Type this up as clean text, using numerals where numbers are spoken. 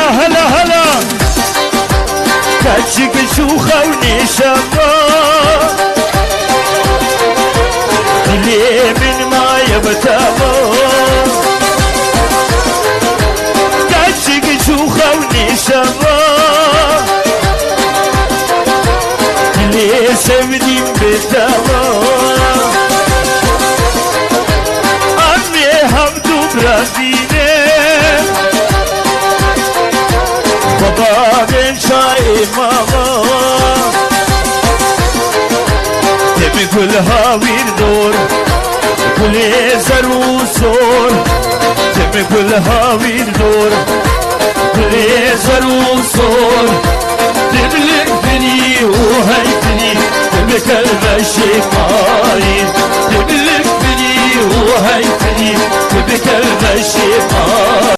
هلا هلا كاتشك شوخة ونشمة ليه من ما يبتمو كاتشك شوخة ونشمة ليه سبدين بتمو أمي همدو برازيني بابا بن شاي ماما تبي كلها ويردور كل زرو صور تبي كلها ويردور كل زرو صور تبلك بني وهيتني تبي كلب الشيطان تبلك بني وهيتني تبي كلب الشيطان